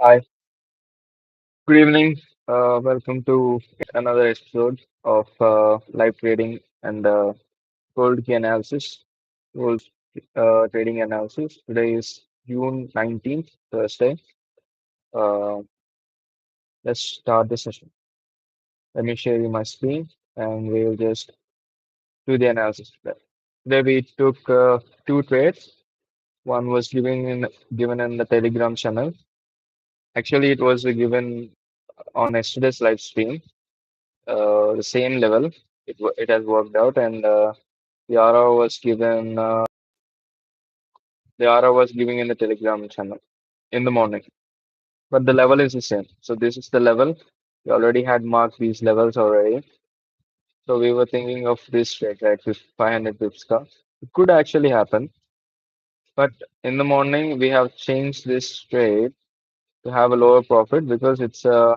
Hi, good evening. Welcome to another episode of live trading and gold key analysis, gold trading analysis. Today is June 19th, Thursday. Uh, let's start the session. Let me share you my screen and we'll just do the analysis today. Today we took two trades. One was given in the Telegram channel. Actually, it was given on yesterday's live stream. The same level. It has worked out, and the RO was given. The RO was giving in the Telegram channel in the morning, but the level is the same. So this is the level. We already had marked these levels already. So we were thinking of this trade, right? With 500 pips ka. It could actually happen, but in the morning we have changed this trade to have a lower profit because it's a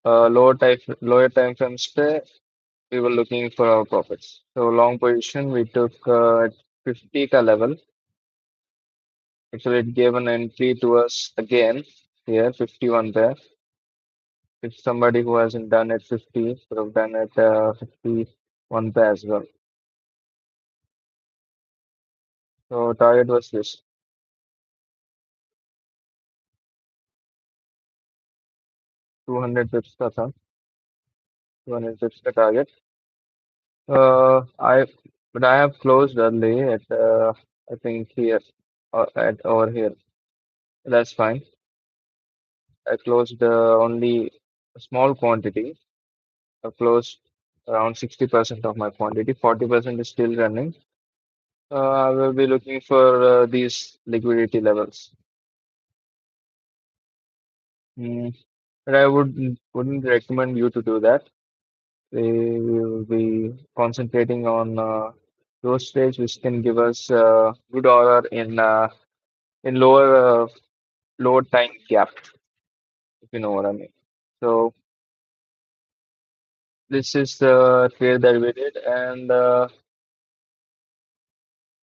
lower time frame stay. We were looking for our profits. So long position we took at 50 ka level. Actually, it gave an entry to us again here, 51 there. If somebody who hasn't done it 50 could have done it 51 there as well. So target was this 200 pips ka tha, 200 pips ka target. I but I have closed early at I think here or at over here. That's fine. I closed only a small quantity. I closed around 60% of my quantity. 40% is still running. I will be looking for these liquidity levels. Mm, but I wouldn't recommend you to do that. We will be concentrating on those trades which can give us good order in lower time gap, if you know what I mean. So this is the trade that we did, and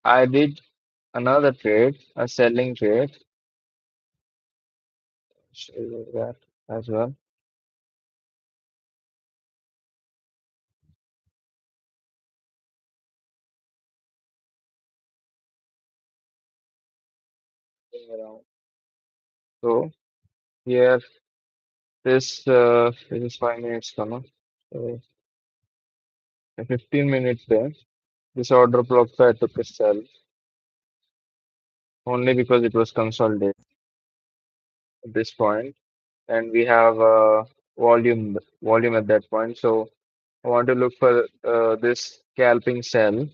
I did another trade, a selling trade. Show you that as well. So here this is 5 minutes comma. So 15 minutes there. This order block I took a sell only because it was consolidated at this point, and we have volume at that point. So I want to look for this scalping sell,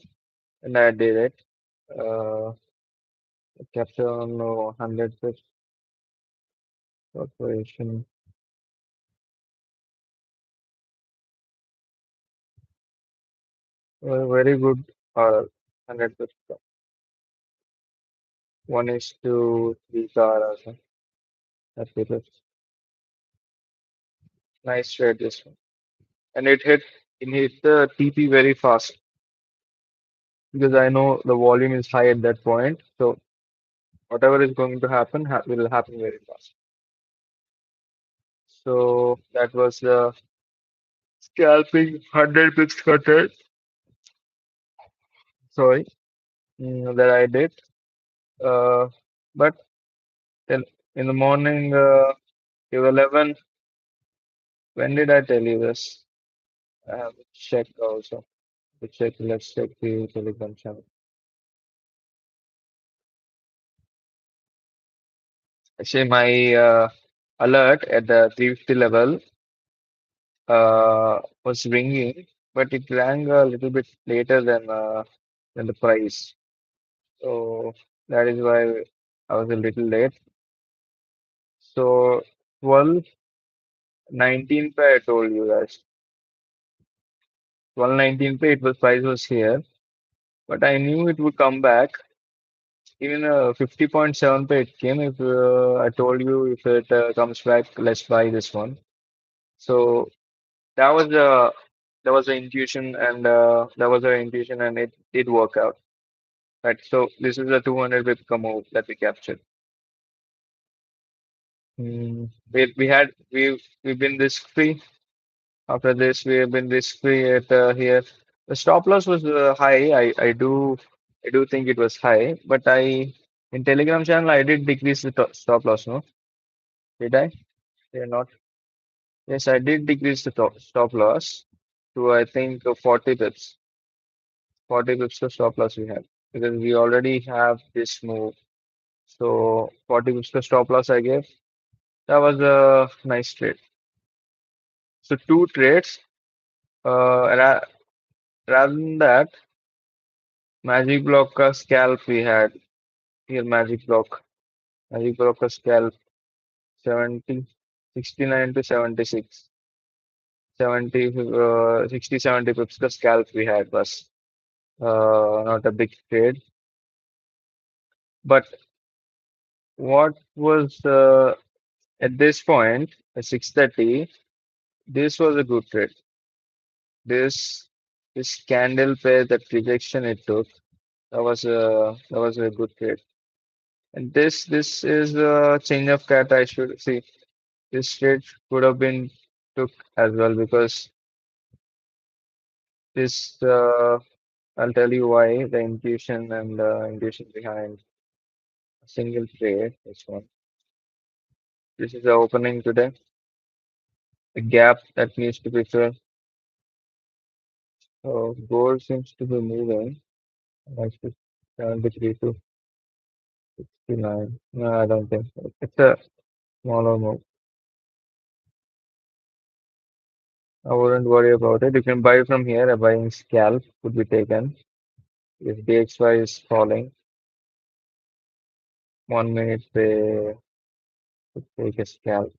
and I did it. Uh, Capture on 100 pips operation. Very good. 100 pips. 1:3 car. Also. That's it. Nice trade this one. And it hit the TP very fast because I know the volume is high at that point. So whatever is going to happen will happen very fast. So that was the scalping 100 pips cutter. Sorry, that I did. Uh, but in, in the morning, till 11, when did I tell you this? I have to check also. To check, let's check the Telegram channel. Actually, my alert at the 350 level was ringing, but it rang a little bit later than the price. So that is why I was a little late. So 12:19 I told you guys. 12:19 it was price was here, but I knew it would come back. Even 50.7 it came. If I told you if it comes back, let's buy this one. So that was a that was an intuition, and it did work out. Right. So this is a 200 pip move that we captured. we've been risk free. After this, we have been risk free at here. The stop loss was high. I do think it was high, but I in Telegram channel I did decrease the stop loss. No, did I? Did I not? Yes, I did decrease the stop loss to I think 40 pips. 40 pips to stop loss we have because we already have this move. So 40 pips to stop loss I gave. That was a nice trade. So two trades. Rather than that, magic block का scalp we had here. Magic block का scalp 70, 69 to 76, 70, 60, 70 pips का scalp we had was not a big trade. But what was at this point at 6:30, this was a good trade. This this candle pair, that rejection it took, that was a good trade. And this is a change of cat. I should see this trade could have been took as well because this I'll tell you why the intuition and the intuition behind a single trade. This one. This is the opening today. A gap that needs to be filled. So gold seems to be moving. Like 73 to 69. No, I don't think so. It's a smaller move. I wouldn't worry about it. You can buy from here. A buying scalp could be taken. If DXY is falling, 1 minute they could take a scalp.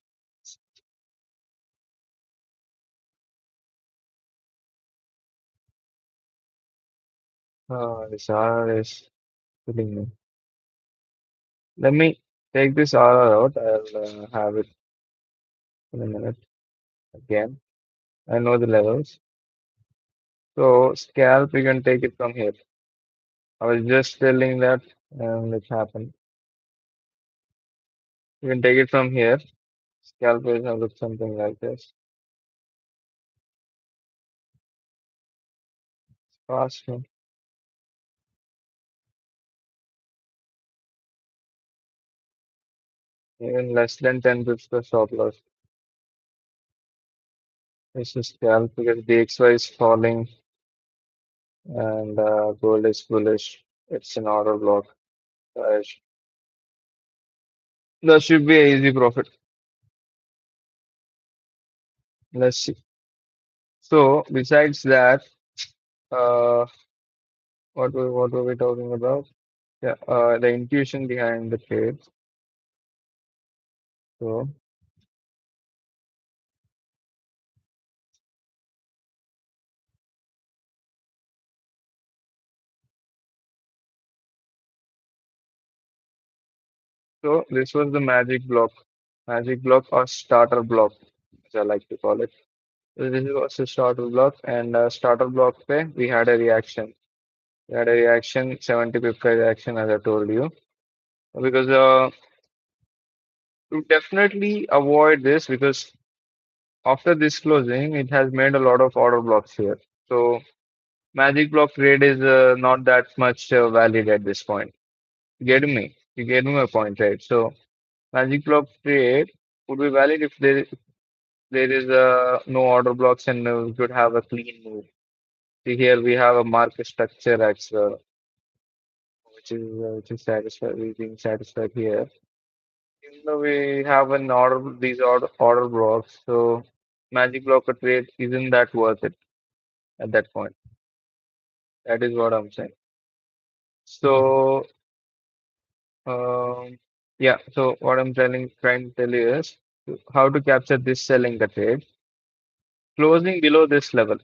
This RR is killing me. Let me take this RR out. I'll have it in a minute again. I know the levels. So scalp, you can take it from here. I was just telling that and it happened. You can take it from here. Scalp will look something like this. Fast one. Even less than 10 pips per stop loss. This is scalp because DXY is falling and gold is bullish. It's an order block. Uh, sh- that should be an easy profit. Let's see. So besides that, uh, what were we talking about? Yeah, the intuition behind the trade. So so this was the magic block or starter block, as I like to call it. So this was a starter block, and starter block पे we had a reaction. We had a reaction, 70 pip reaction, as I told you. Because to definitely avoid this, because after this closing, it has made a lot of order blocks here. So magic block trade is not that much valid at this point. You get me? You get me my point, right? So magic block trade would be valid if there is no order blocks and we could have a clean move. See here we have a market structure as which is satisfied. We're being satisfied here. Even though we have an order, these order blocks, so magic blocker trade isn't that worth it at that point. That is what I'm saying. So, um, yeah. So what I'm trying to tell you is how to capture this selling the trade. Closing below this level,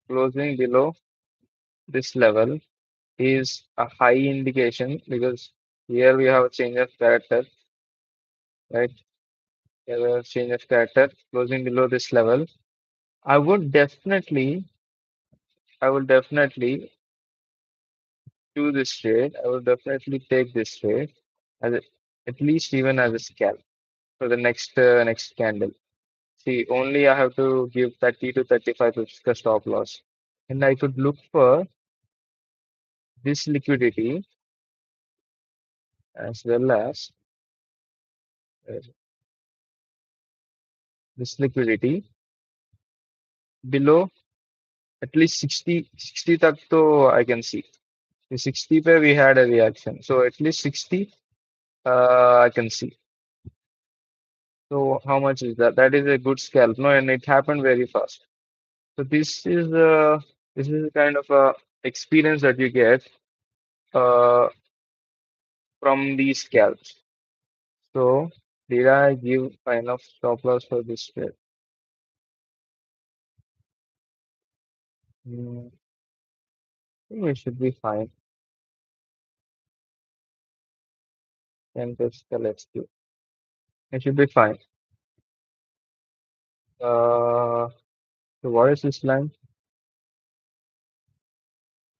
closing below this level is a high indication because here we have a change of character, right? Here we have a change of character closing below this level. I would definitely, I would definitely do this trade. I would definitely take this trade as a, at least even as a scalp. for the next candle. See, only I have to give 30 to 35 pips the stop loss. And I could look for this liquidity as well as uh, this liquidity below at least 60 tak to I can see. The 60 pe we had a reaction. So at least 60 I can see. So how much is that? That is a good scalp. No, and it happened very fast. So this is kind of a experience that you get uh, from these scalps. So did I give enough stop loss for this trade? Hmm, I think it should be fine. 10 pips, let's do. It should be fine. So what is this line?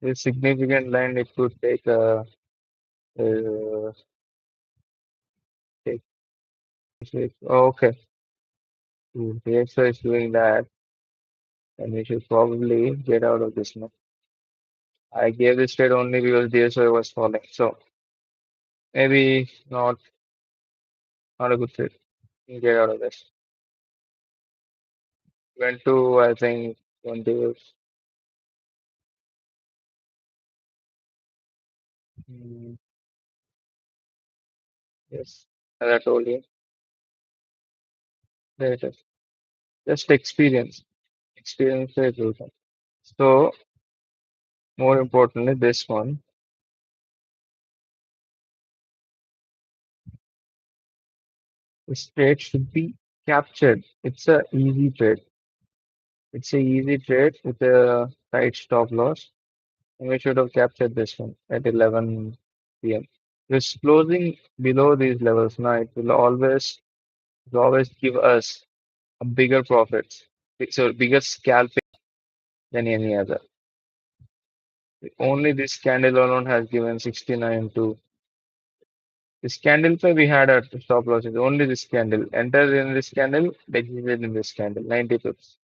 This significant line. It could uh, take. Oh, okay. The extra is doing that, and we should probably get out of this now. I gave this trade only because DSO was falling. So maybe not a good trade. Get out of this. Went to I think 20. Mm, yes, as I told you, there it is. Just experience. Experience the everything. So more importantly, this one, this trade should be captured. It's a easy trade. It's a easy trade with a tight stop loss. And we should have captured this one at 11 p.m. Just closing below these levels now, it will always give us a bigger profits. So bigger scalping than any other. Only this candle alone has given 69 to this candle. So we had a stop losses. Only this candle. Entered in this candle, exited in this candle. 90 pips.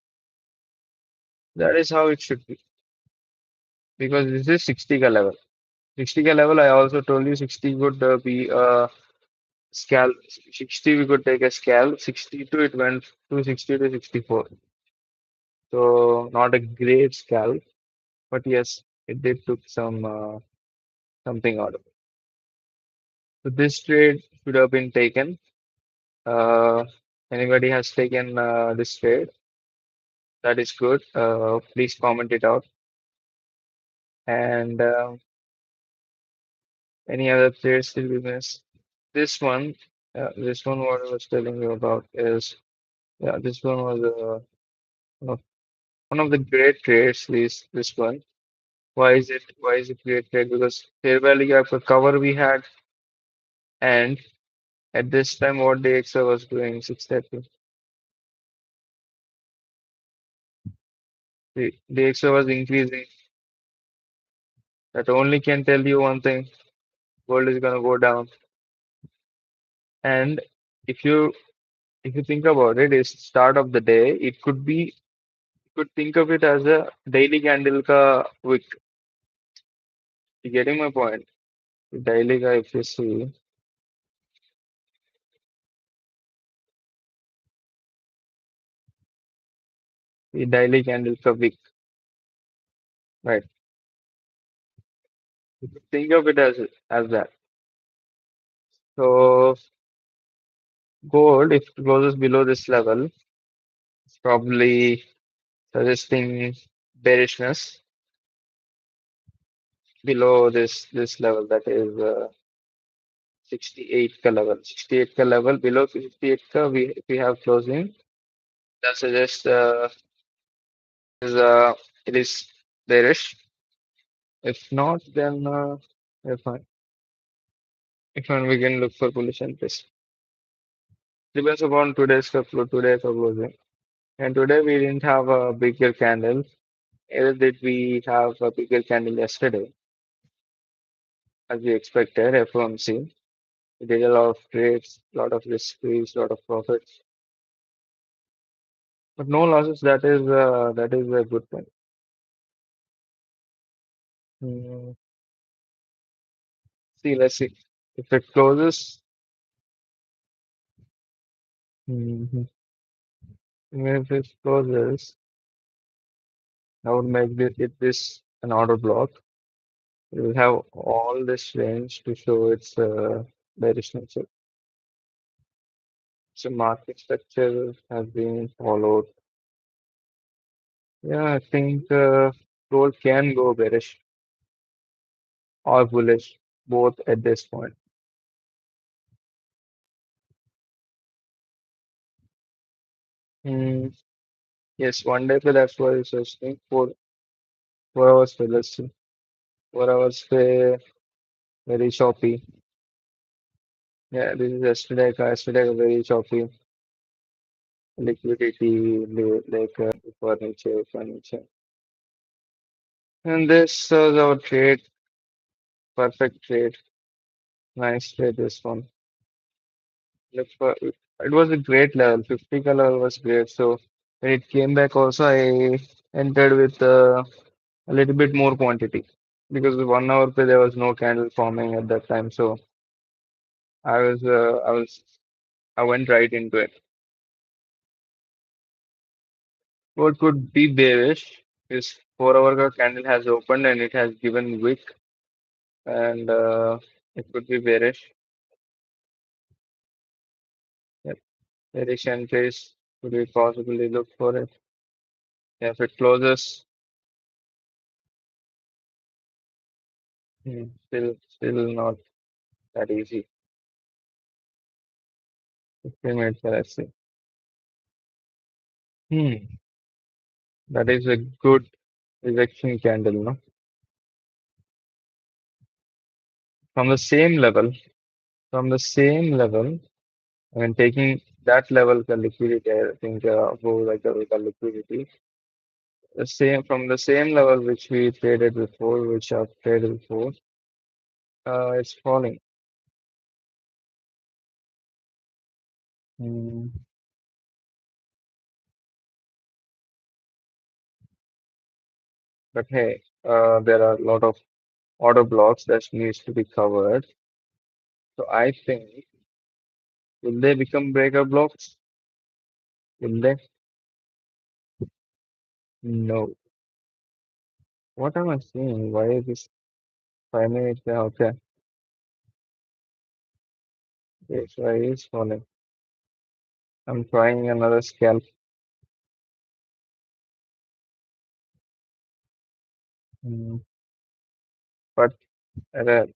That is how it should be. Because this is 60 ka level. 60 ka level, I also told you 60 could be a scalp. 60 we could take a scalp. 62 it went to 60 to 64. So not a great scalp, but yes, it did took something out of it. So this trade should have been taken. Uh, Anybody has taken this trade? That is good. Please comment it out. And any other trades did we miss? This one, what I was telling you about is, yeah, this one was one of one of the great trades. This one. Why is it great trade? Because fair value gap cover we had, and at this time, what the DXO was doing 630. The DXO was increasing. That only can tell you one thing: gold is gonna go down. And if you if you think about it, it's start of the day. It could be you could think of it as a daily candle ka wick. You getting my point? The daily ka if you see the daily candle ka wick, right? You could think of it as that. So gold, if it closes below this level, it's probably suggesting bearishness below this level, that is 68 ka level. 68 ka level, below 68 ka we have closing. That suggests is it is bearish. If not, then if I if not, we can look for bullish entries. Depends upon today's closing. And today we didn't have a bigger candle. Either did we have a bigger candle yesterday, as we expected, FOMC. We did a lot of trades, a lot of risks, a lot of profits, but no losses. That is a good thing. Mm, see, let's see if it closes. Mhm. If it closes, I would make this an order block. We will have all this range to show its bearish nature. So market structure has been followed. Yeah, I think gold can go bearish or bullish, both at this point. Hmm. Yes, one day, but that's why it's interesting. 4 hours pay, let's see. 4 hours pay, very choppy. Yeah, this is yesterday very choppy. Liquidity, like furniture. And this was our trade, perfect trade. Nice trade, this one. Look for, it was a great level. 50 color was great. So when it came back also, I entered with a little bit more quantity because the 1 hour pay there was no candle forming at that time. So I went right into it. What could be bearish is 4 hour candle has opened and it has given wick and it could be bearish. Yep. Bearish entries could we possibly look for it. If it closes, still not that easy. 15 minutes, let's see. Hmm. That is a good rejection candle, no? From the same level, from the same level, I mean, taking that level the liquidity, I think above like the liquidity, the same from the same level which we traded before, which I've traded before, it's falling. Hmm. But hey, there are a lot of order blocks that needs to be covered. So I think will they become breaker blocks? Will they? No. What am I seeing? Why is this 5 minutes? Okay, it's why it's falling. I'm trying another scalp. Mm, but at a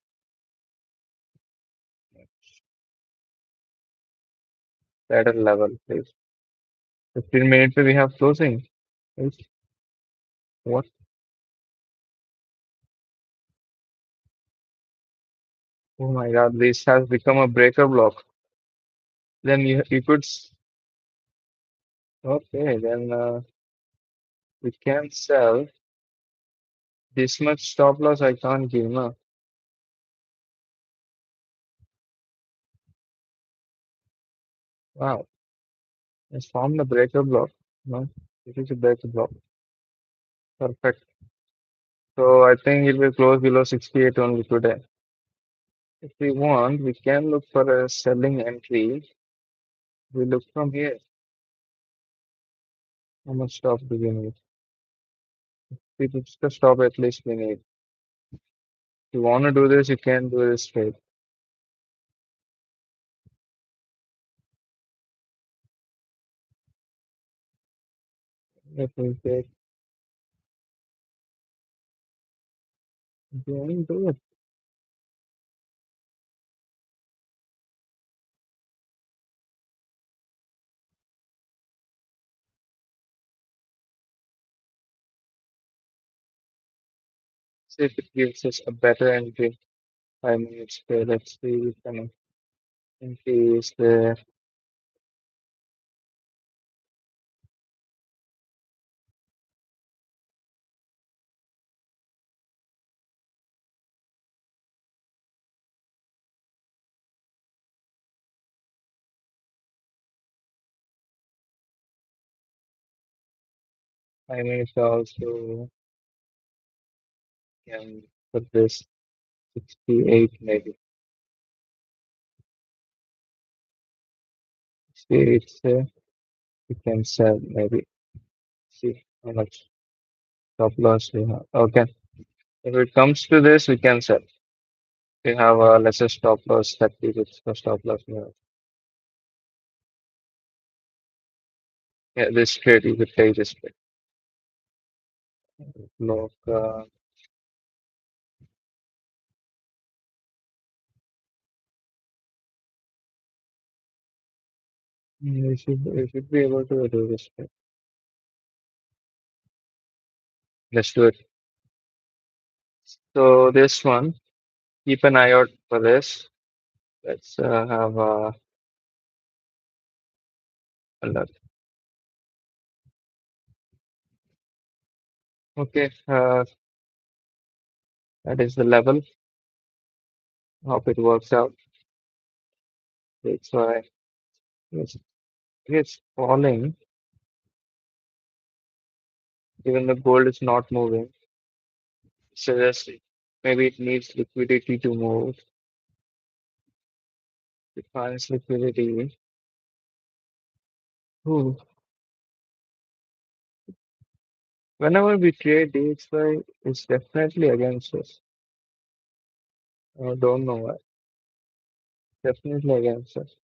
better level, please. 15 minutes we have closing. Please. What? Oh my God, this has become a breaker block. Then you could okay, then we can sell this much stop loss. I can't give no. Wow, it's formed a breaker block. No, it is a breaker block. Perfect. So I think it will close below 68 only today. If we want, we can look for a selling entry. We look from here. How much stop do we need? We just stop at least we need. If you want to do this, you can do this straight. Let me take. Don't do it. See if it gives us a better entry. 5 minutes there. Let's see if an entry is there. I mean, it's also can put this 68 maybe. 68, we can sell maybe. See how much stop loss we have. Okay. If it comes to this, we can sell. We have a lesser stop loss, 30 with the stop loss we have. Yeah, this trade, you could take this trade. Look, we should be able to do this trade. Let's do it. So this one, keep an eye out for this. Let's have a look. Okay, that is the level. Hope it works out. It's why it's falling. Even the gold is not moving. Suggest maybe it needs liquidity to move. It finds liquidity. Ooh. Whenever we trade DXY, it's definitely against us. I don't know why. Definitely against us.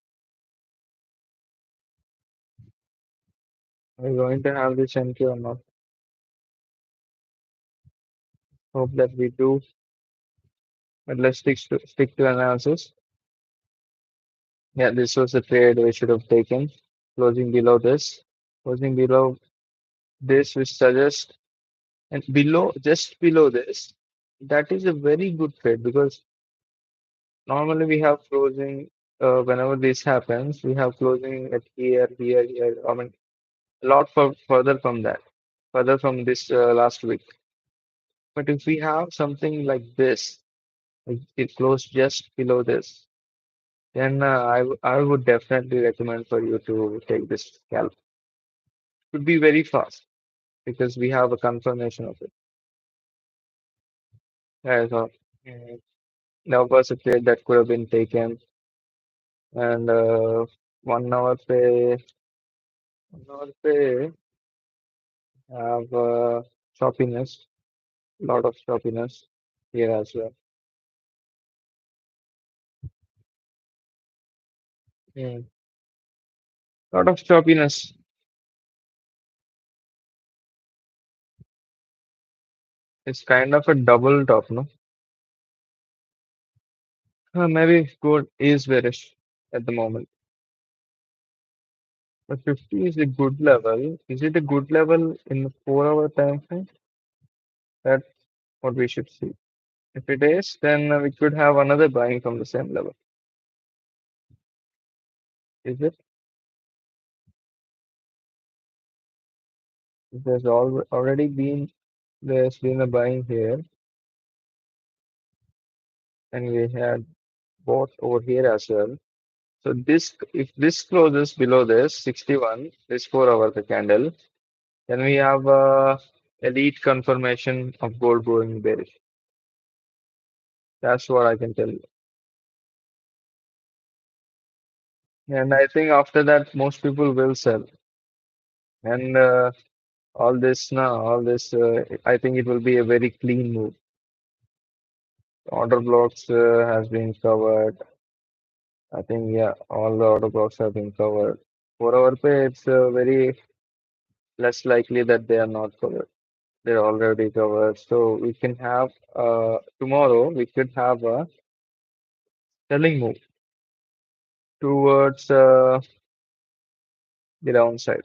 Are we going to have this entry or not? Hope that we do. But let's stick to analysis. Yeah, this was a trade we should have taken. Closing below this. Closing below this, which suggests, and below, just below this, that is a very good trade because normally we have closing, whenever this happens, we have closing at here, here, here. I mean, a lot further from that, further from this last week. But if we have something like this, like it closed just below this, then I would definitely recommend for you to take this scalp. It would be very fast because we have a confirmation of it. Yeah, so that was a trade that could have been taken, and 1 hour pay, 1 hour pay have choppiness, lot of choppiness here as well. Mm. Lot of choppiness. It's kind of a double top, no? Maybe gold is bearish at the moment. But 50 is a good level. Is it a good level in the 4 hour time frame? That's what we should see. If it is, then we could have another buying from the same level. Is it? If there's been a buying here, and we had bought over here as well. So this, if this closes below this 61, this 4 hour the candle, then we have a elite confirmation of gold going bearish. That's what I can tell you. And I think after that, most people will sell. And I think it will be a very clean move. Order blocks has been covered. I think, yeah, all the order blocks have been covered. 4 hour pay, it's very less likely that they are not covered. They're already covered. So we can have tomorrow we could have a selling move towards the downside.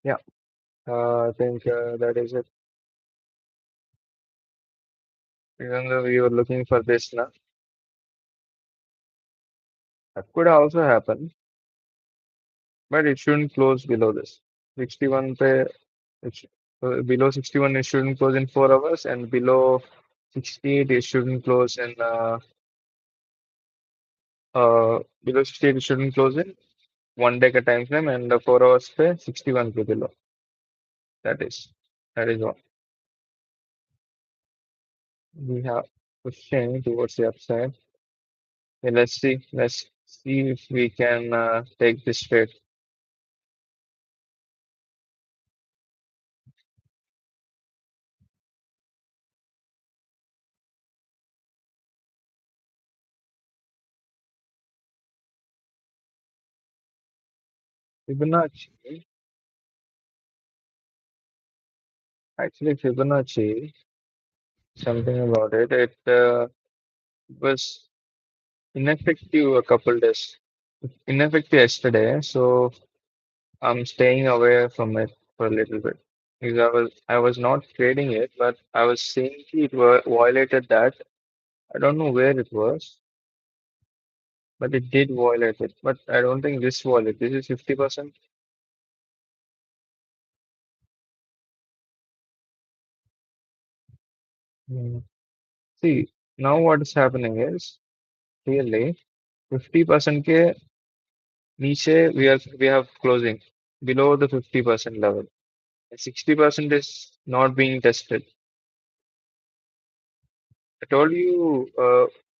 Yeah, I think that is it. Even though we were looking for this now, that could also happen, but it shouldn't close below this. 61 pay, below 61 it shouldn't close in 4 hours, and below 68 it shouldn't close in below 68 it shouldn't close in one decade time frame and the 4 hours पे 61K below. That is that is all. We have pushing towards the upside. Okay, let's see if we can take this trade. Fibonacci, actually Fibonacci, something about it. It was ineffective a couple days, ineffective yesterday. So I'm staying away from it for a little bit because I was not trading it, but I was seeing it violated that. I don't know where it was, but it did violate it. But I don't think this violated. This is 50%. Hmm. See, now what is happening is really 50% ke niche we have closing below the 50% level. And 60% is not being tested. I told you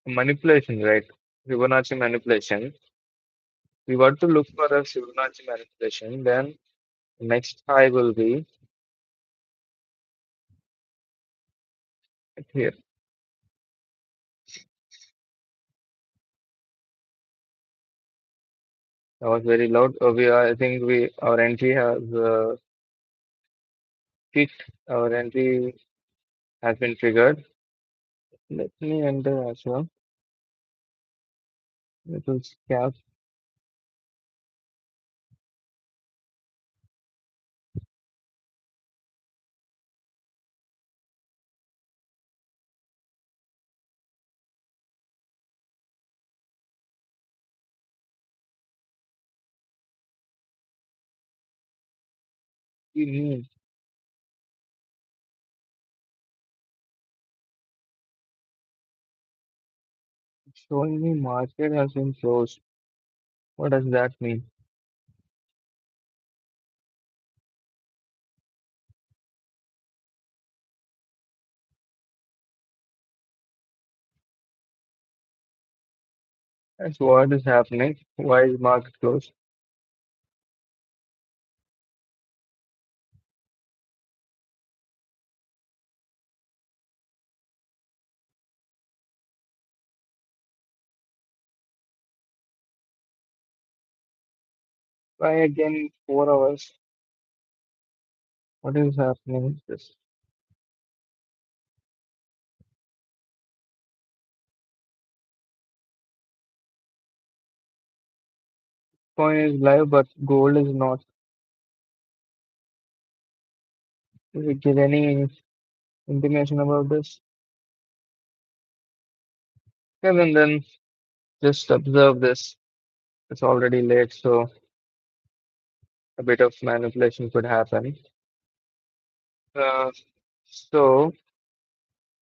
manipulation, right? Fibonacci manipulation. We want to look for a Fibonacci manipulation. Then next high will be here. That was very loud. I think our entry has hit. Our entry has been triggered. Let me enter as well. Little scalp. We need showing me market has been closed. What does that mean? That's what is happening. Why is market closed? Why again 4 hours? What is happening? This coin is live, but gold is not. Did we get any information about this? Okay, then just observe this. It's already late, so a bit of manipulation could happen. Uh, so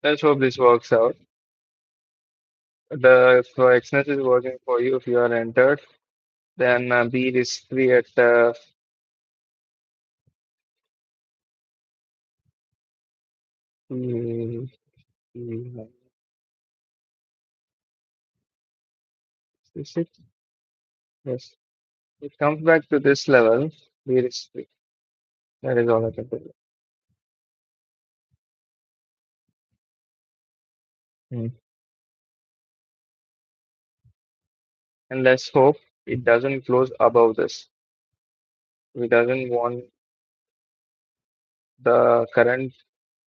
let's hope this works out. If XNet is working for you, if you are entered, then be risk-free at mm, 66. Yes, it comes back to this level. Be risk-free. That is all I can tell you. Mm. And let's hope it doesn't close above this. We doesn't want the current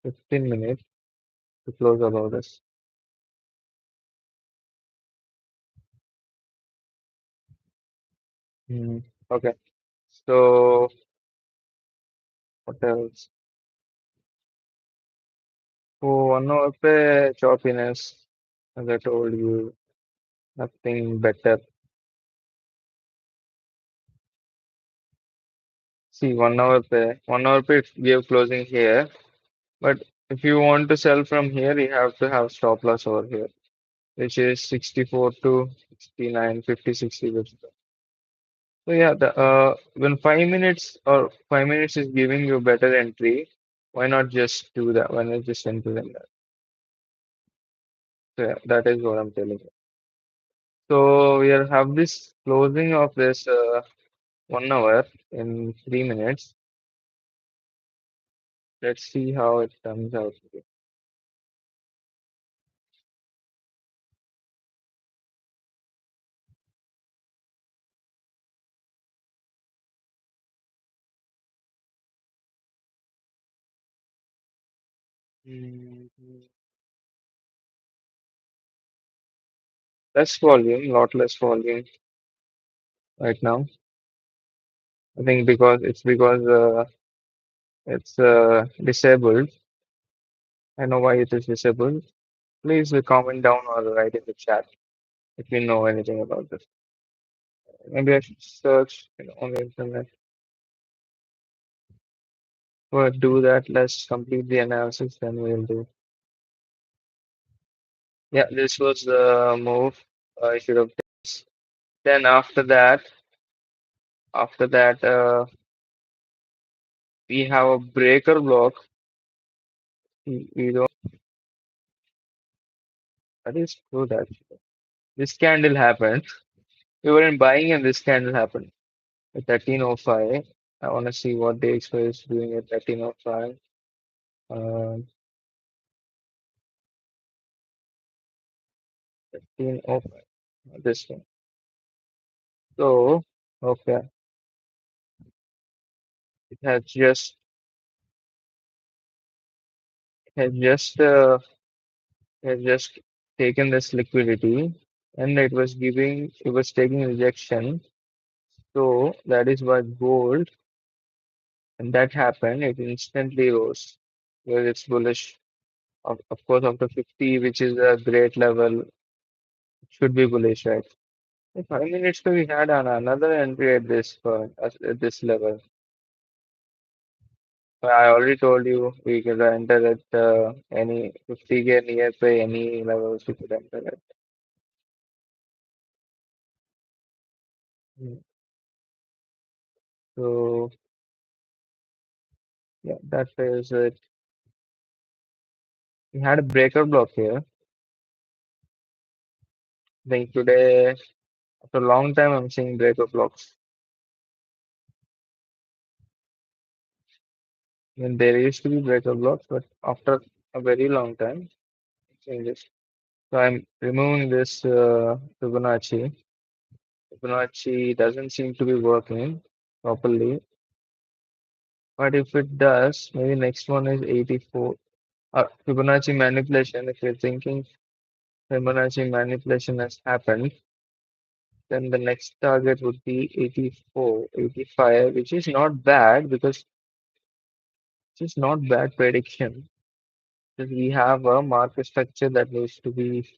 15 minutes to close above this. Mm. Okay. So what else? Oh, 1 hour pe choppiness, as I told you, nothing better. See, 1 hour pe we are closing here. But if you want to sell from here, you have to have stop loss over here, which is 64 to 69, 50, 60 bits. So yeah, the when 5 minutes or 5 minutes is giving you better entry, why not just do that? Why not just enter in that? So yeah, that is what I'm telling you. So we are have this closing of this 1 hour in 3 minutes. Let's see how it turns out. Mhm. Less volume, lot less volume right now. I think because it's disabled. I know why it is disabled. Please comment down or write in the chat if you know anything about this. Maybe I should search on the internet. Or do that. Let's complete the analysis, then we'll do. Yeah, this was the move I should have done. Then after that, we have a breaker block. We don't. That is good actually. This candle happened. We weren't buying and this candle happened at 13:05. I want to see what the XY is doing at 13:05. Um, 13:05. This one. So, okay, it has just it has just uh, it has just taken this liquidity and it was taking rejection. So that is why gold, and that happened, it instantly rose because it's bullish. Of course, after 50, which is a great level, it should be bullish, right? In 5 minutes, we had another entry at at this level. I already told you we could enter at any 50K near by any levels we could enter at. Mm. So yeah, that is it. We had a breaker block here. I think today, after a long time, I'm seeing breaker blocks. I mean, there used to be breaker blocks, but after a very long time, it changes. So I'm removing this Fibonacci. Fibonacci doesn't seem to be working properly. But if it does, maybe next one is 84. Fibonacci manipulation. If you're thinking Fibonacci manipulation has happened, then the next target would be 84, 85, which is not bad because it's not bad prediction. Because we have a market structure that needs to be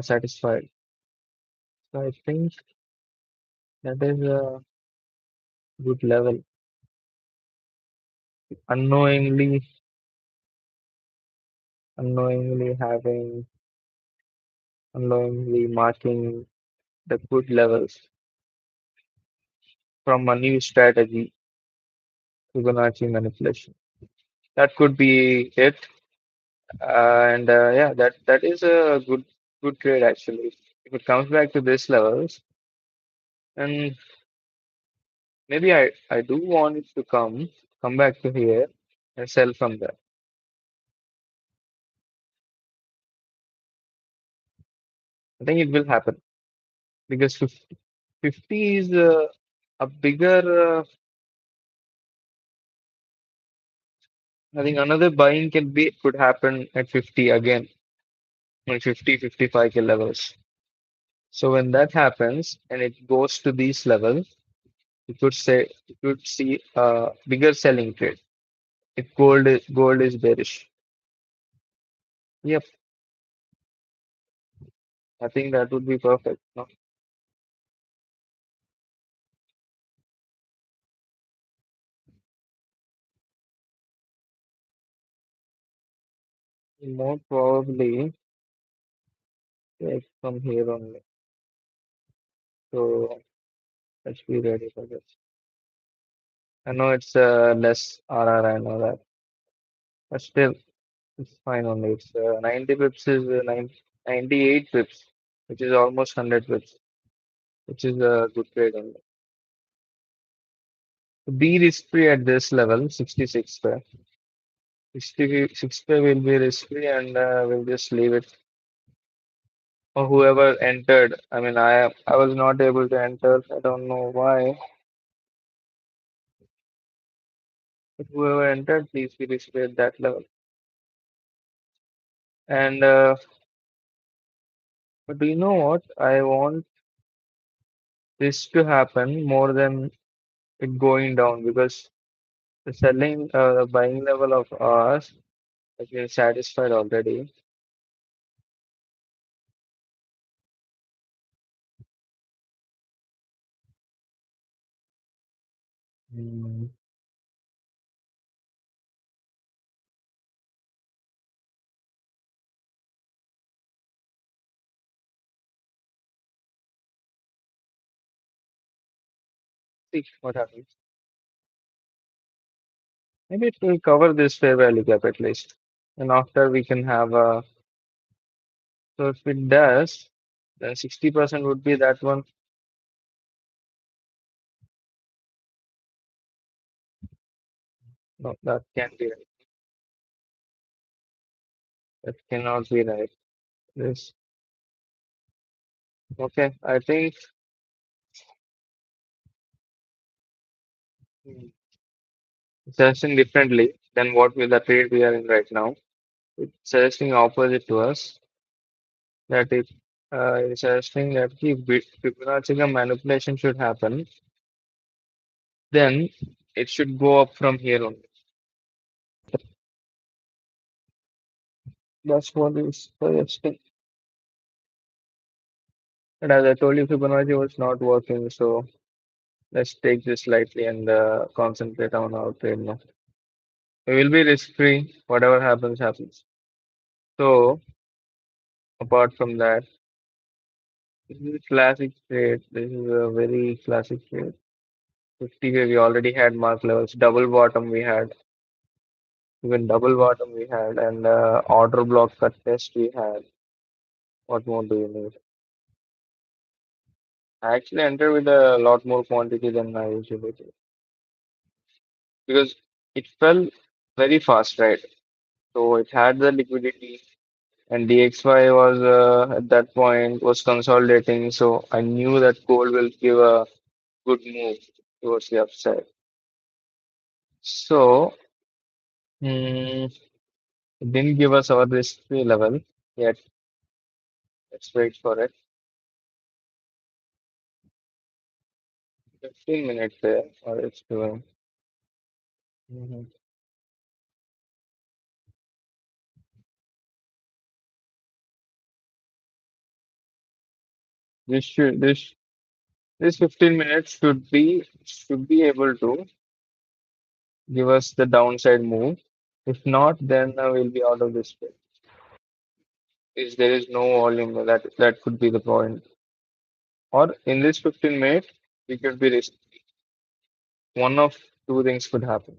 satisfied. So I think that is a good level. Unknowingly, unknowingly having, unknowingly marking the good levels from a new strategy, Fibonacci manipulation. That could be it. And yeah, that is a good trade actually. If it comes back to this levels, and maybe I do want it to come back to here and sell from there. I think it will happen because 50 is a bigger. I think another buying could happen at 50 again, on 50, 55K levels. So when that happens and it goes to these levels, you could see a bigger selling trade if gold is bearish. Yep, I think that would be perfect. No? More probably like from here only. So Let's be ready for this. I know it's less RR, I know that, but still, it's fine only. It's 90 pips is 98 pips, which is almost 100 pips, which is a good trade only. Be risk-free at this level, 66 per. 66 per will be risk-free and we'll just leave it. Or whoever entered, I mean, I was not able to enter. I don't know why. But whoever entered, please be risk-free at that level. And but do you know what? I want this to happen more than it going down because the buying level of ours has been satisfied already. Hmm. See what happens. Maybe it will cover this fair value gap at least. And after we can have a, so if it does, then 60% would be that one. No, that can't be right. That cannot be right. This, okay, I think hmm, it's suggesting differently than what with the trade we are in right now. It's suggesting opposite to us. That if it's suggesting that if Fibonacci manipulation should happen, then it should go up from here only. That's what is suggesting. And as I told you, Fibonacci was not working, so let's take this lightly and concentrate on our trade now. We will be risk free. Whatever happens, happens. So apart from that, this is a classic trade. This is a very classic trade. 50 where we already had mark levels, double bottom we had, even double bottom we had, and order block cut test we had. What more do you need? I actually entered with a lot more quantity than I usually do because it fell very fast, right? So it had the liquidity, and DXY was at that point was consolidating. So I knew that gold will give a good move towards the upside. So it didn't give us our risk free level yet. Let's wait for it. 15 minutes there, or it's doing. Mhm. This 15 minutes should be able to give us the downside move. If not, then we'll be out of this trade. If there is no volume, that could be the point. Or in this 15 minutes, we could be risk. One of two things could happen.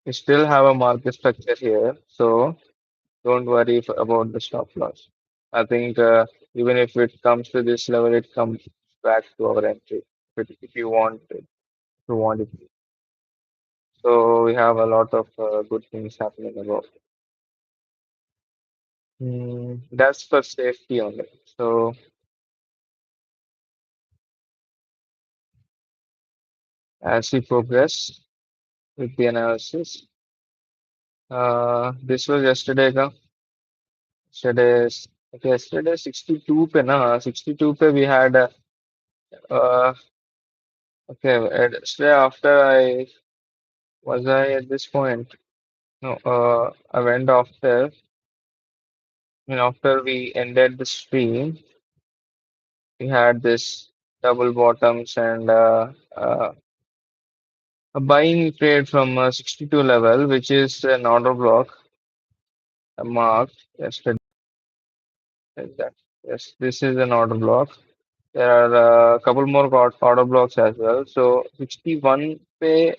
We still have a market structure here, so don't worry about the stop loss. I think even if it comes to this level, it comes back to our entry if you want it, to want it. So we have a lot of good things happening about. That's for safety only. So as we progress with the analysis, this was yesterday, ka? Yesterday 62 pe na 62 pe we had uh, okay yesterday after I at this point no I went after after we ended the stream we had this double bottoms and a buying trade from 62 level, which is an order block, a mark yesterday. Like that. Yes, this is an order block. There are a couple more order blocks as well. So 61 pay,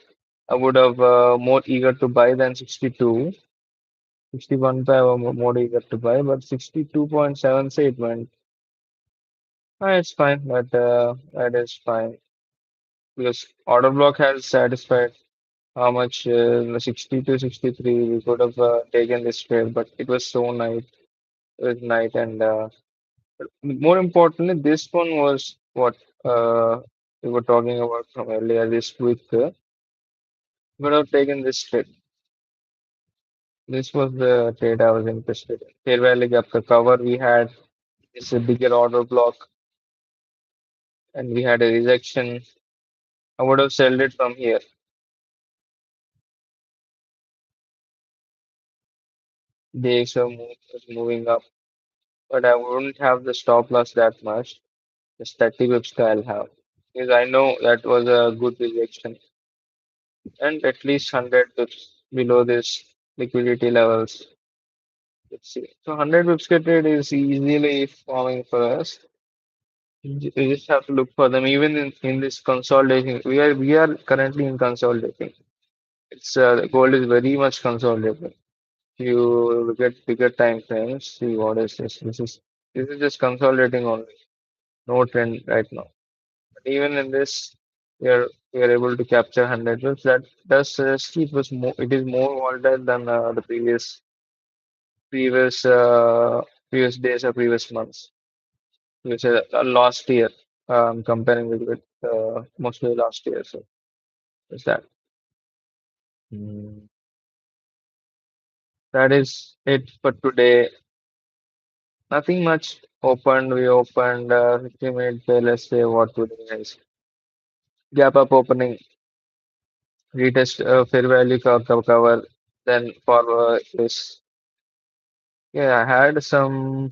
I would have more eager to buy than 62. 61 pay, I was more eager to buy, but 62.7 say it went. It's fine, but that is fine because order block has satisfied how much 60 to 63 we could have taken this trade, but it was so night. It was night, and more importantly, this one was what we were talking about from earlier this week. Would have taken this trade. This was the trade I was interested in. Fair value gap the cover we had is a bigger order block, and we had a rejection. I would have sold it from here. The XAU move was moving up, but I wouldn't have the stop loss that much. Just 30 pips I'll have. Because I know that was a good rejection. And at least 100 pips below this liquidity levels. Let's see. So 100 pips trade is easily forming for us. We just have to look for them. Even in this consolidation, we are currently in consolidating. It's gold is very much consolidating. If you look at bigger time frames, see what is this? This is just consolidating only. No trend right now. Even in this, we are able to capture 100 pips. That does suggest it is more volatile than the previous previous days or previous months. Which is last year. Comparing with mostly last year. So is that. Mm. That is it for today. Nothing much opened. We opened 50 minute pay. Let's say what we do is gap up opening, retest fair value cover. Then for this, yeah, I had some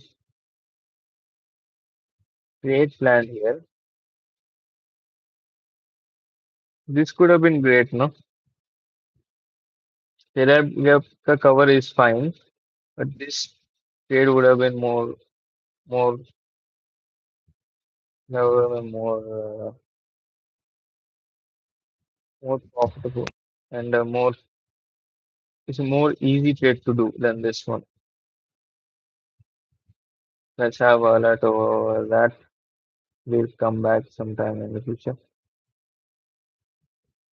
great plan here. This could have been great, no? Gap cover is fine, but this trade would have been more, more profitable and it's a more easy trade to do than this one. Let's have a lot over that. We'll come back sometime in the future.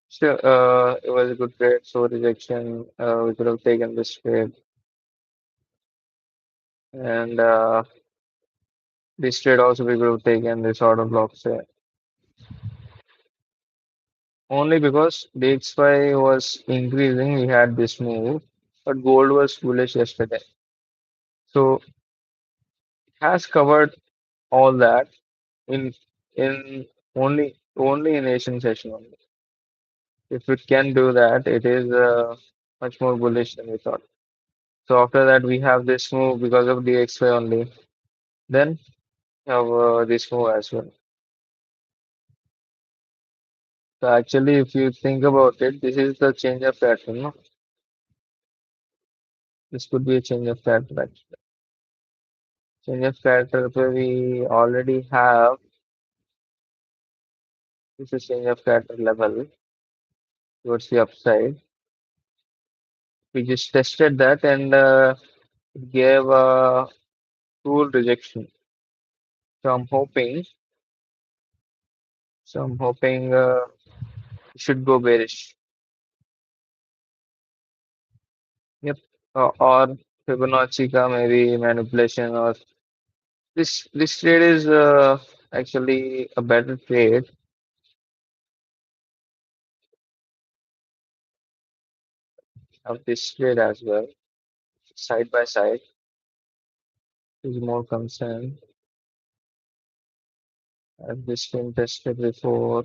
Still, it was a good trade. So rejection, we could have taken this trade, and this trade also we could have taken this order block. So only because the XY was increasing, we had this move, but gold was bullish yesterday. So it has covered all that in in only in Asian session only. If it can do that, it is much more bullish than we thought. So after that, we have this move because of the XY only. Then we have this move as well. So actually, if you think about it, this is the change of pattern. No? This could be a change of pattern. Actually. Change of pattern where we already have this is change of pattern level towards the upside. We just tested that and it gave a full rejection. So I'm hoping it should go bearish. Yep. Or Fibonacci ka maybe manipulation or this trade is actually a better trade of this trade as well. Side by side is more concerned. I've just been tested before.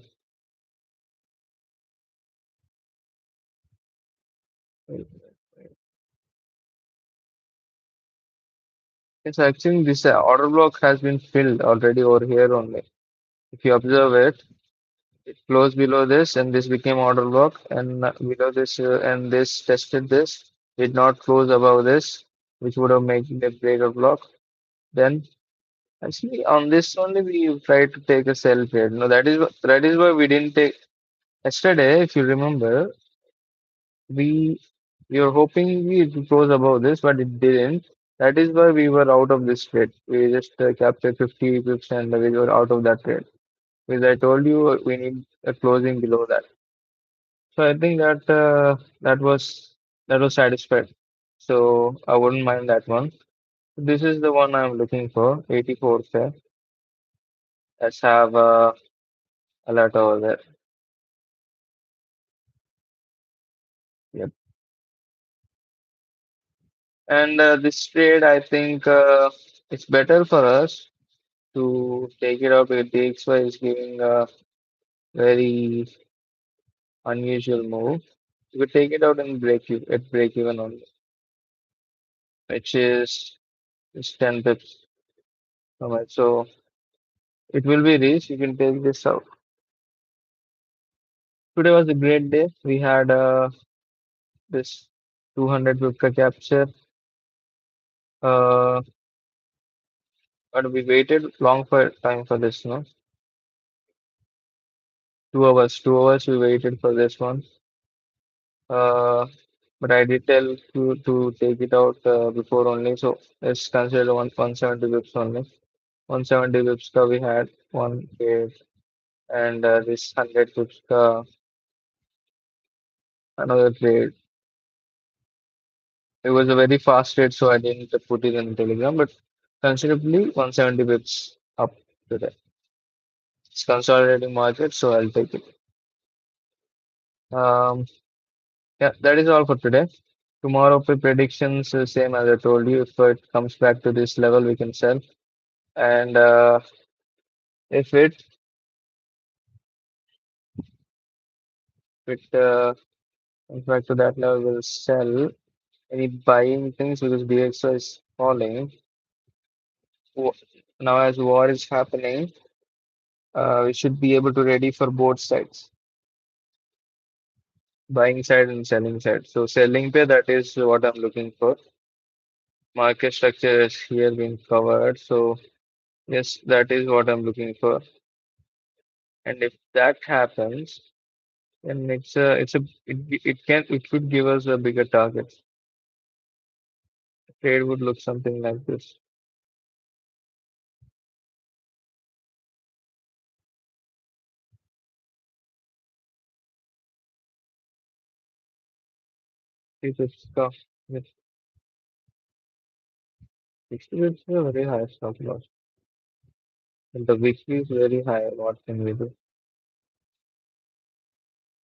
It's actually this order block has been filled already over here only. If you observe it, it closed below this and this became order block and below this and this tested this. Did not close above this, which would have made the breaker block. Then Actually, on this only we tried to take a sell trade. No, that is why we didn't take yesterday. If you remember, we we were hoping it goes above this, but it didn't. That is why we were out of this trade. We just captured 50 pips and we were out of that trade. Because I told you we need a closing below that. So I think that was satisfied. So I wouldn't mind that one. This is the one I'm looking for, 84K. Let's have a lot over there. Yep. And this trade, I think it's better for us to take it out with DXY is giving a very unusual move. We take it out and break even only, which is 10 pips from it. So it will be reached. You can take this out. Today was a great day. We had this 200 pip capture. Uh, but we waited long for time for this, no? 2 hours. 2 hours we waited for this one. Uh, but I did tell to take it out before only. So let's consider 170 pips only. 170 pips ka we had one trade, and this 100 pips ka another trade. It was a very fast trade, so I didn't put it in Telegram, but considerably 170 pips up today. It's consolidating market, so I'll take it. Um, yeah, that is all for today. Tomorrow, predictions same as I told you. If it comes back to this level, we can sell. And if it comes back to that level, we'll sell. Any buying things because DXY is falling. Wo- Now, as war is happening, we should be able to ready for both sides, buying side and selling side. So selling pair, that is what I'm looking for. Market structure is here being covered. So yes, that is what I'm looking for. And if that happens, then it could give us a bigger target. Trade would look something like this. If it's tough, yes, 60 is a very high stop loss. And the weekly is very high. What can we do?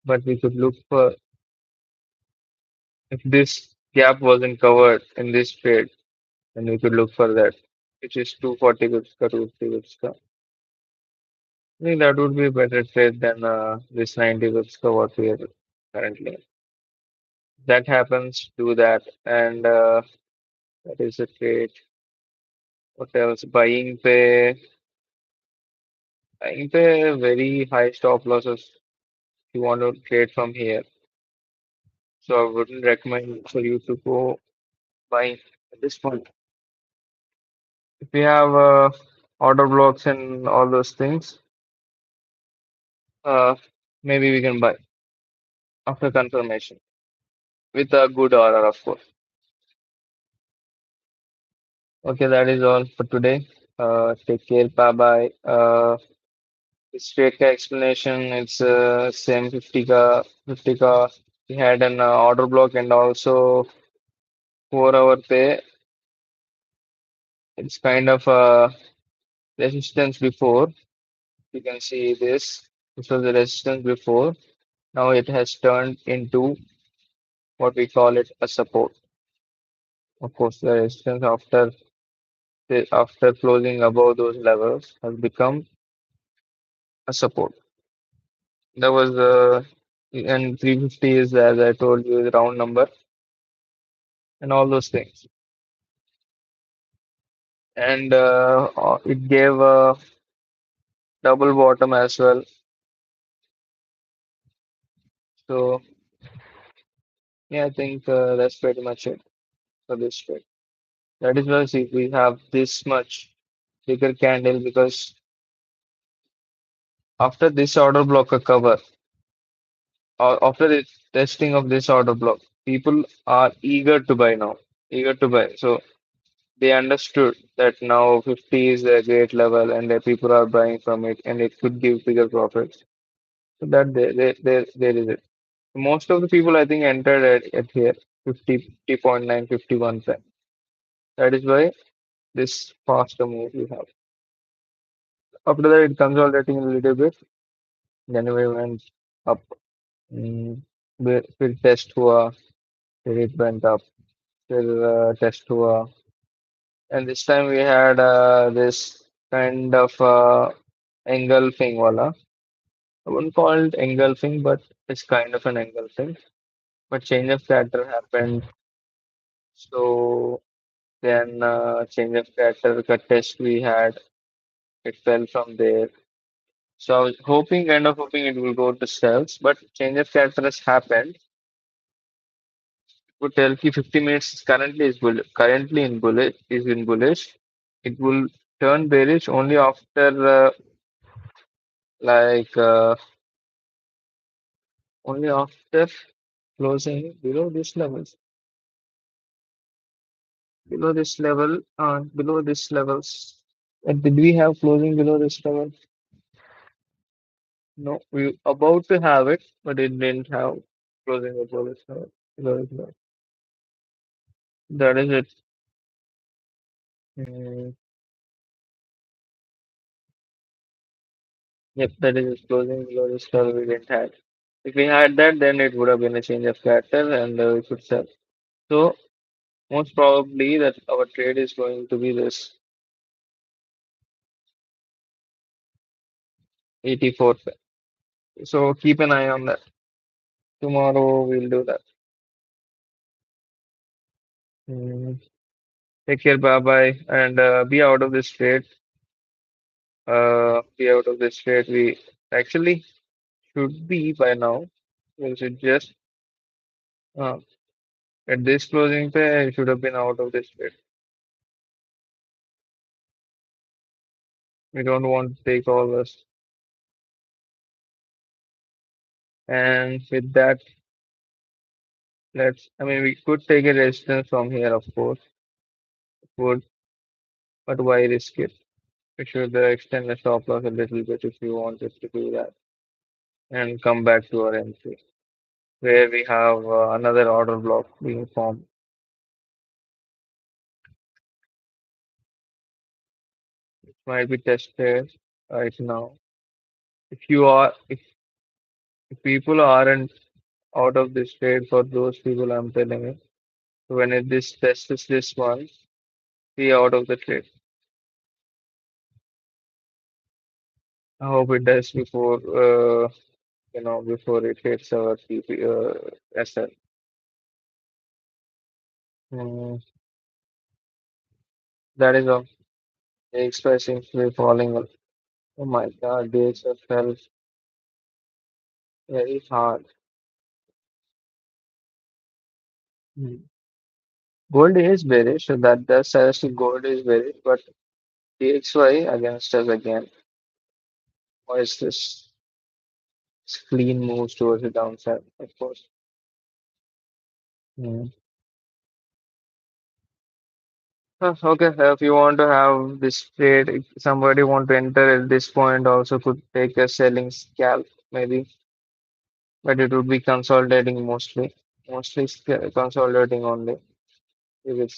But we could look for if this gap wasn't covered in this trade, then we could look for that, which is 240 pips ka 250 pips ka. I think that would be a better trade than this 90 pips ka what we are currently. That happens, do that, and that is a trade. What else? Buying pay very high stop losses. If you want to trade from here, so I wouldn't recommend for you to go buying at this point. If you have order blocks and all those things, uh, maybe we can buy after confirmation with a good order, of course. Okay, that is all for today. Take care. Bye bye. This rate ka explanation. It's same 50 ka. We had an order block and also 4 hour pay. It's kind of resistance before. You can see this. This was the resistance before. Now it has turned into what we call it a support. Of course, the resistance after closing above those levels has become a support. That was and 350 is as I told you the round number and all those things. And it gave a double bottom as well. So yeah, I think that's pretty much it for this trade. That is why see we have this much. bigger candle because after this order block cover, or after the testing of this order block, people are eager to buy now, eager to buy. So they understood that now 50 is a great level and that people are buying from it and it could give bigger profits. So that there is it. Most of the people I think entered at here 50, 50.9, 51 cent. That is why this faster move we have. After that, it consolidating a little bit. Then we went up. फिर test हुआ, फिर it went up, फिर test हुआ, and this time we had this kind of engulfing wala. I wouldn't call it engulfing, but it's kind of an engulfing. But change of character happened, so then change of character cut test we had. It fell from there. So I was hoping, kind of hoping it will go to sales, but change of character has happened. Would tell ki 50 minutes currently in bullish. It will turn bearish only after like only after closing below this level, below this levels. Did we have closing below this level? No, we about to have it, but it didn't have closing below this level. Below this level. That is it. Mm, yep, that is it. Closing below this level we didn't have. If we had that, then it would have been a change of character and we could sell. So most probably that our trade is going to be this 84. So keep an eye on that. Tomorrow we'll do that. Mm, take care, bye bye, and be out of this trade. Be out of this trade. We actually should be by now. We should just uh, at this closing pair, I should have been out of this trade. We don't want to take all this. And with that, let's. I mean, we could take a resistance from here, of course. Would, but why risk it? We should extend the stop loss a little bit if you wanted to do that, and come back to our entry where we have another order block being formed. Might be tested right now. If people aren't out of this trade, for those people I'm telling you, when this tests this one, be out of the trade. I hope it does before before it hits our SL. Mm, that is all. The express seems to be falling. Oh my God, the express fell very hard. Mm. Gold is bearish, so that does suggest that gold is bearish, but DXY against us again. Why is this? Clean moves towards the downside, of course. Mm. Okay, if you want to have this trade, if somebody want to enter at this point, also could take a selling scalp maybe, but it would be consolidating mostly consolidating only. If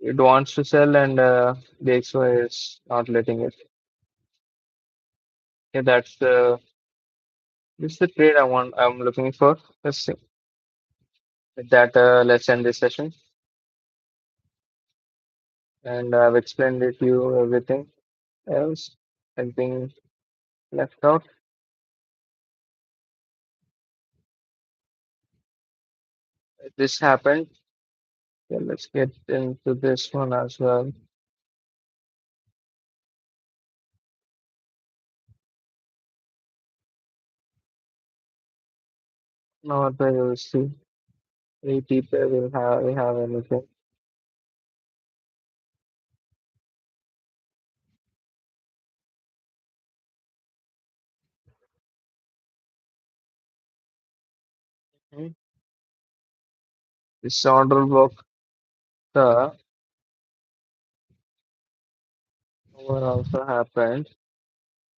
it wants to sell and the XY is not letting it. Yeah, this is the trade I'm looking for. Let's see. With that, let's end this session. And I've explained it to you everything else. Anything left out? This happened. Yeah, let's get into this one as well. Now the will see. We people will have we have anything. Hmm. This order block, the over also happened.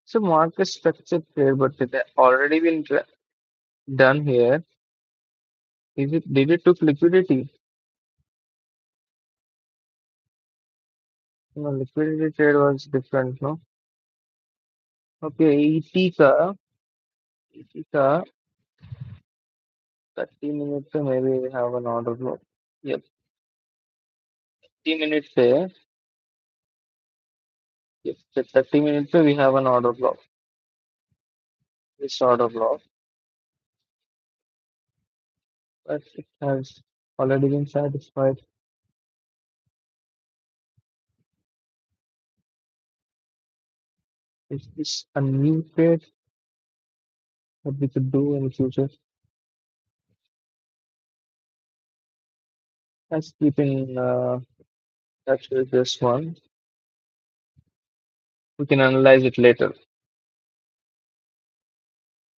So market structure trade, but it had already been done here. Is it? Did it took liquidity? No, liquidity trade was different, no? Okay, ET ka 30 minutes maybe we have an order block. Yep, 30 minutes there. Yep, the 30 minutes we have an order block. This order block, but it has already been satisfied. Is this a new trade that we could do in the future? Let's keep in touch with this one. We can analyze it later,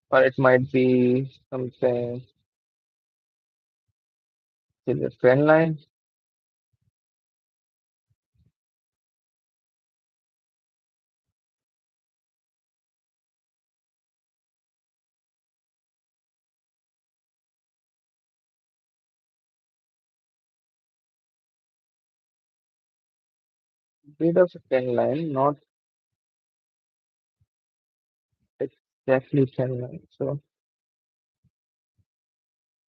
or it might be something in the trend line. Bit of a trend line, not exactly trend line. So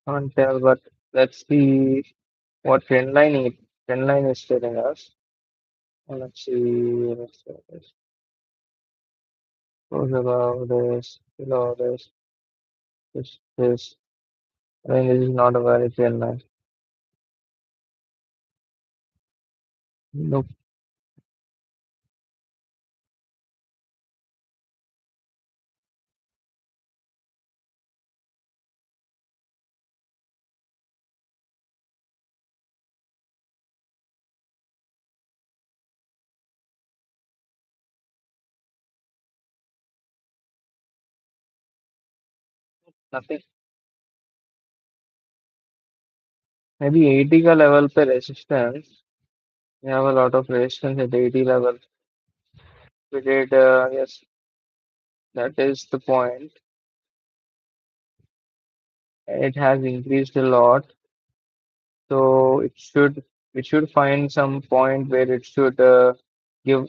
can't tell, but let's see what trend line is telling us. Let's see. Let's see this. Goes above this, below this. I think this is not a very trend line. Nope, nothing. Maybe 80 ka level per resistance. We have a lot of resistance at 80 level. We did, yes, that is the point. It has increased a lot, so it should find some point where it should give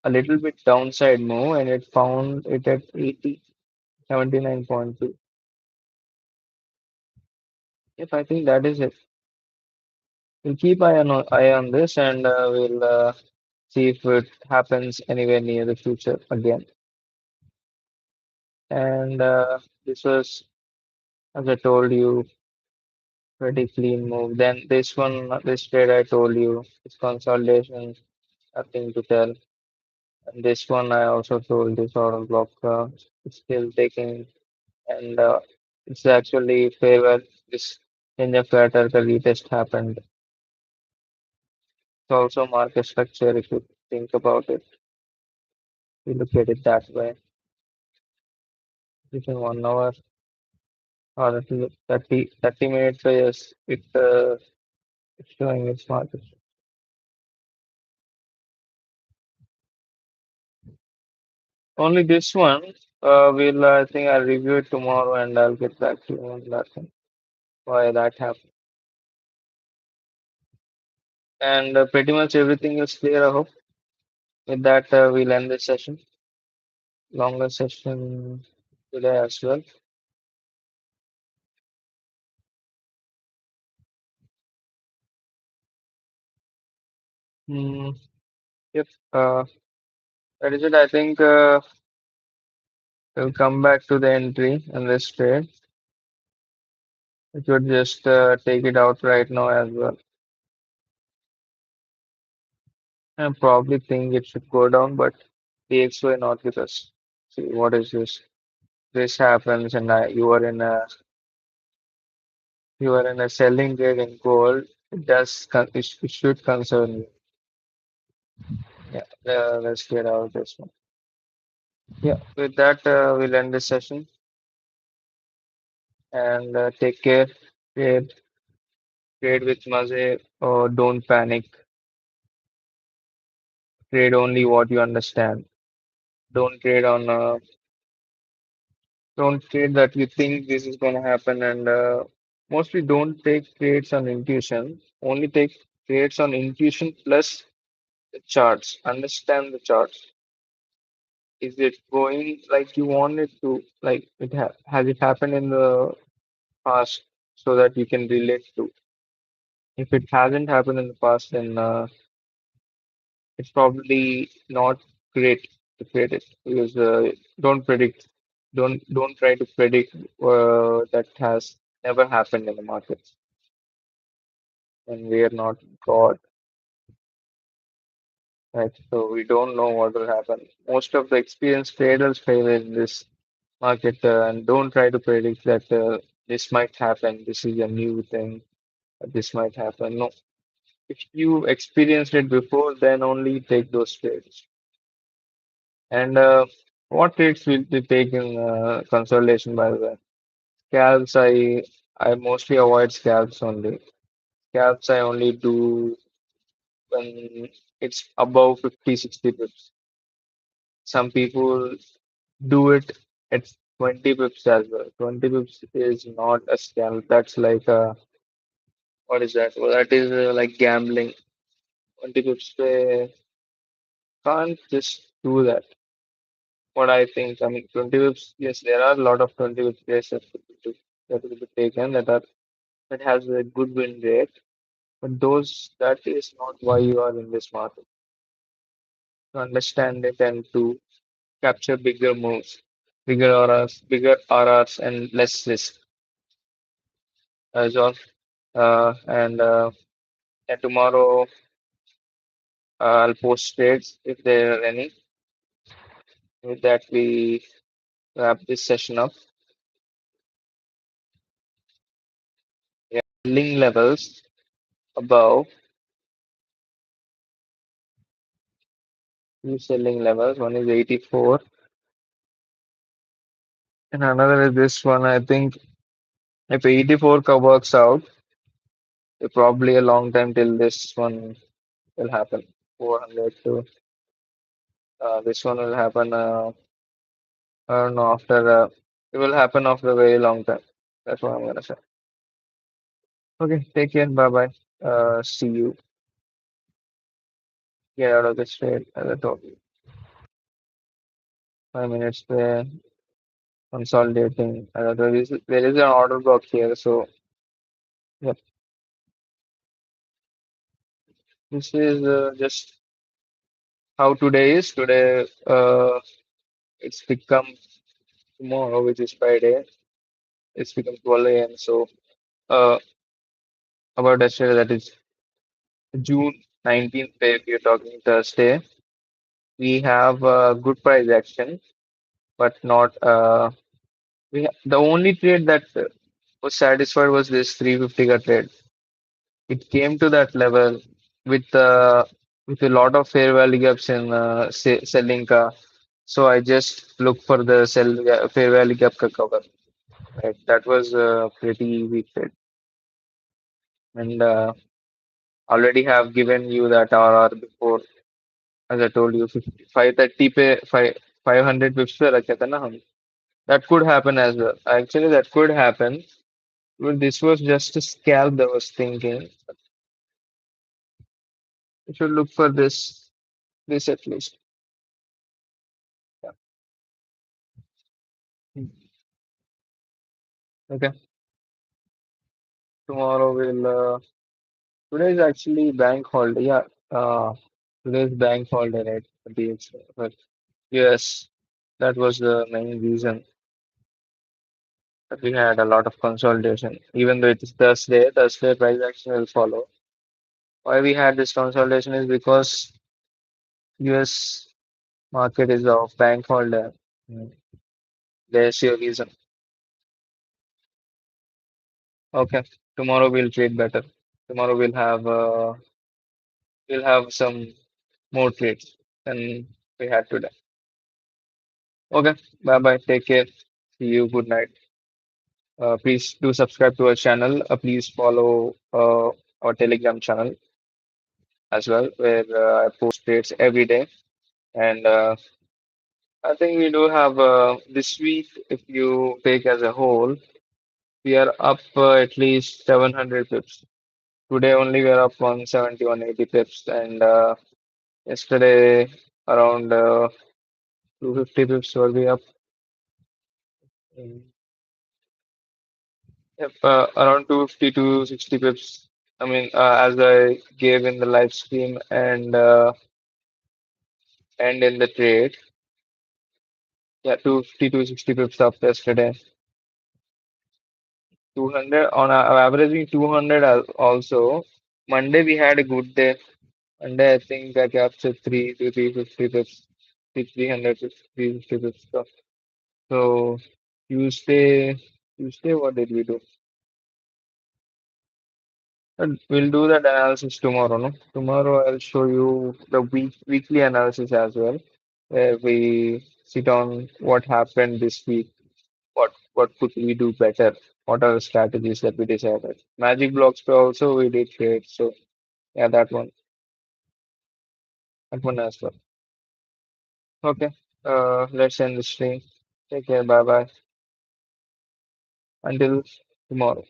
a little bit downside move, and it found it at 80, 79.2. If I think that is it. We'll keep eye on this, and we'll see if it happens anywhere near the future again. And this was, as I told you, pretty clean move. Then this one, this trade I told you, it's consolidation, nothing to tell. And this one I also told this order block is still taking, and it's actually favor this change of pattern the retest happened. It's also market structure if you think about it. You look at it that way. Within 1 hour or at least 30 minutes, so yes, it's showing its market. Only this one, I think I'll review it tomorrow and I'll get back to you on that one, why that happened. And pretty much everything is clear, I hope. With that, we'll end this session. Longer session today as well. Hmm, yep. That is it. I think we'll come back to the entry in this trade. We could just take it out right now as well. I probably think it should go down, but the XY not with us. See, what is this? This happens, and you are in a selling trade in gold. It should concern you. Yeah, let's get out of this one. Yeah, with that, we'll end this session. and take care. Trade, trade with maze or don't panic. Trade only what you understand. Don't trade on don't trade that you think this is going to happen, and mostly don't take trades on intuition. Only take trades on intuition plus the charts. Understand the charts. Is it going like you want it to? Like has it happened in the past so that you can relate to? If it hasn't happened in the past, then it's probably not great to trade it because don't predict. Don't try to predict that has never happened in the market, and we are not God, right? So we don't know what will happen. Most of the experienced traders fail in this market, and don't try to predict that this might happen. This is a new thing. This might happen. No, if you experienced it before, then only take those trades. And what trades will you take in consolidation, by the way? Scalps, I mostly avoid scalps only. Scalps I only do when it's above 50, 60 pips. Some people do it at 20 pips as well. 20 pips is not a scalp. That's like what is that? Well, that is like gambling. 20 pips, they can't just do that. What I think, I mean, 20 pips, yes, there are a lot of 20 pips races that will be taken that has a good win rate. But that is not why you are in this market. To understand it and to capture bigger moves, bigger RRs and less risk as well. And tomorrow I'll post trades if there are any. With that, we wrap this session up. Yeah, selling levels above two selling levels. One is 84, and another is this one. I think if 84 works out, it's probably a long time till this one will happen. 400 to this one will happen. I don't know after it will happen after a very long time. That's what I'm gonna say. Okay, take care. Bye bye. See you. Get out of this trade as I told you. 5 minutes there. Consolidating. There is an order block here, so yep. This is just how today is. Today, it's become tomorrow, which is Friday. It's become 12 a.m. So, uh, about yesterday, that is June 19th, if you're talking Thursday, we have good price action, but not. The only trade that was satisfied was this 350 ka trade. It came to that level with uh, with a lot of fair value gaps in selling ka. So I just look for the fair value gap ka cover. Right, that was a pretty weak trade, and already have given you that RR before, as I told you, 50, 530 पे 500 pips पे रखे थे ना हम. That could happen as well. Actually, that could happen. Well, this was just a scalp that was thinking. You should look for this at least. Yeah. Okay. Tomorrow we'll. Today is actually bank holiday. Yeah. Today is bank holiday, right? But yes, that was the main reason that we had a lot of consolidation. Even though it is Thursday price action will follow. Why we had this consolidation is because US market is off bank holiday. Mm, there's your reason. Okay. Tomorrow we'll trade better. Tomorrow we'll have some more trades than we had today. Okay. Bye bye. Take care. See you. Good night. Please do subscribe to our channel. Please follow our Telegram channel as well, where I post trades every day. And I think we do have this week, if you take as a whole, we are up at least 700 pips. Today only we are up 170, 180 pips, and yesterday around 250 pips were we up. Mm. Yep, around 250 to 60 pips. I mean, as I gave in the live stream and in the trade, yeah, 250 to 60 pips up yesterday. 200 on averaging 200 also. Monday we had a good day. Monday I think I captured 3 to 350 pips, 300 to 350 pips. So Tuesday, Tuesday what did we do? And we'll do that analysis tomorrow, no? Tomorrow I'll show you the weekly analysis as well, where we sit on what happened this week, what could we do better, what are the strategies that we decided. Magic blocks per also we did trade, so yeah, that one as well. Okay, let's end the stream. Take care, bye bye. Until tomorrow.